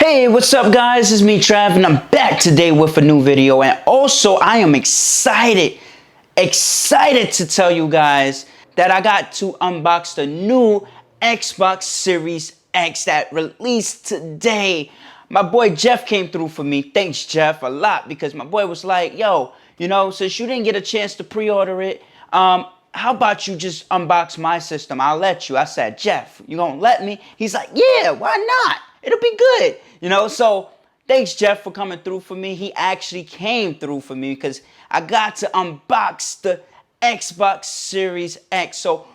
Hey, what's up guys? It's me Trav and I'm back today with a new video, and also I am excited to tell you guys that I got to unbox the new Xbox Series X that released today. My boy Jeff came through for me. Thanks Jeff a lot, because my boy was like, yo, since you didn't get a chance to pre-order it, how about you just unbox my system? I'll let you. I said, Jeff, you gonna let me? He's like, yeah, why not? It'll be good. So thanks, Jeff, for coming through for me. He actually came through for me because I got to unbox the Xbox Series X. So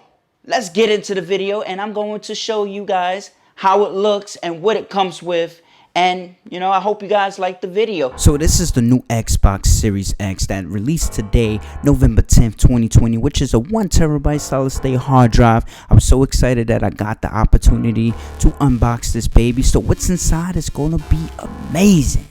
let's get into the video, and I'm going to show you guys how it looks and what it comes with. And, I hope you guys like the video. So this is the new Xbox Series X that released today, November 10th, 2020, which is a 1 terabyte solid state hard drive. I was so excited that I got the opportunity to unbox this baby. So what's inside is going to be amazing.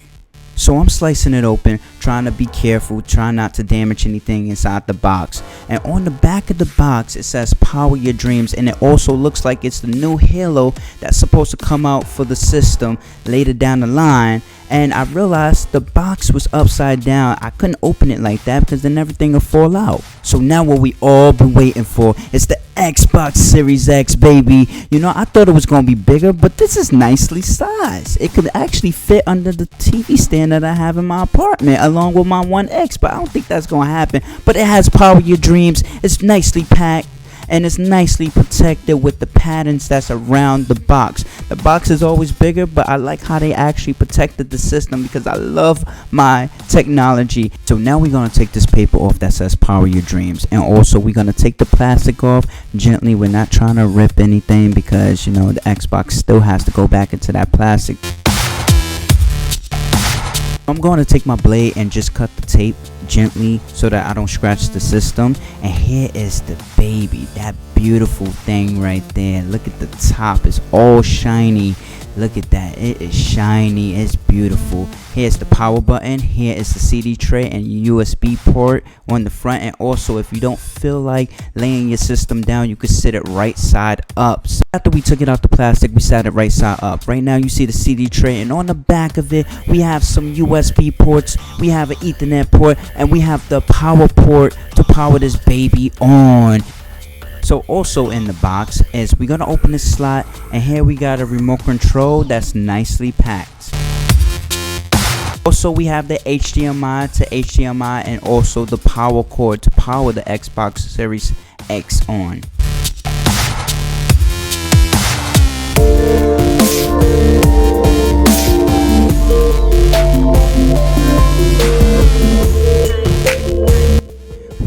So I'm slicing it open, trying to be careful, trying not to damage anything inside the box. And on the back of the box, it says power your dreams, and it also looks like it's the new Halo that's supposed to come out for the system later down the line. And I realized the box was upside down. I couldn't open it like that because then everything would fall out. So now what we all been waiting for is the Xbox Series X, baby. I thought it was going to be bigger, but this is nicely sized. It could actually fit under the TV stand that I have in my apartment along with my One X, but I don't think that's going to happen. But it has power your dreams. It's nicely packed, and it's nicely protected with the patterns that's around the box. The box is always bigger, but I like how they actually protected the system because I love my technology. So now we're going to take this paper off that says power your dreams, and also we're going to take the plastic off gently. We're not trying to rip anything because the Xbox still has to go back into that plastic. I'm going to take my blade and just cut the tape gently so that I don't scratch the system. And here is the baby, that beautiful thing right there. Look at the top, it's all shiny. Look at that, it is shiny, it's beautiful. Here's the power button, here is the CD tray and USB port on the front. And also, if you don't feel like laying your system down, you could sit it right side up. So after we took it out the plastic, we sat it right side up. Right now you see the CD tray, and on the back of it we have some USB ports, we have an Ethernet port, and we have the power port to power this baby on. So also in the box is we're gonna open this slot, and here we got a remote control that's nicely packed. Also we have the HDMI to HDMI, and also the power cord to power the Xbox Series X on.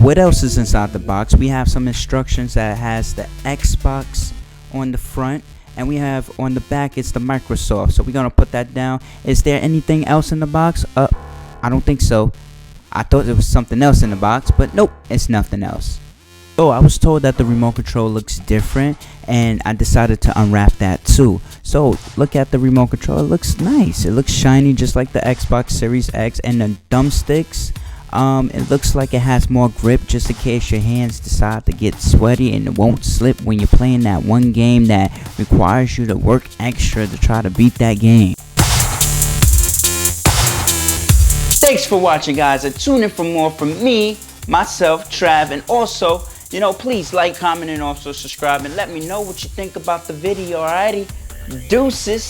What else is inside the box? We have some instructions that has the Xbox on the front, and we have on the back it's the Microsoft. So we're gonna put that down. Is there anything else in the box? I don't think so. I thought there was something else in the box, but nope, it's nothing else. Oh, I was told that the remote control looks different, and I decided to unwrap that too. So look at the remote control, it looks nice. It looks shiny just like the Xbox Series X. And the thumbsticks, it looks like it has more grip just in case your hands decide to get sweaty, and it won't slip when you're playing that one game that requires you to work extra to try to beat that game. Thanks for watching guys, and tune in for more from me, myself, Trav, and also, please like, comment, and also subscribe, and let me know what you think about the video. Alrighty, deuces.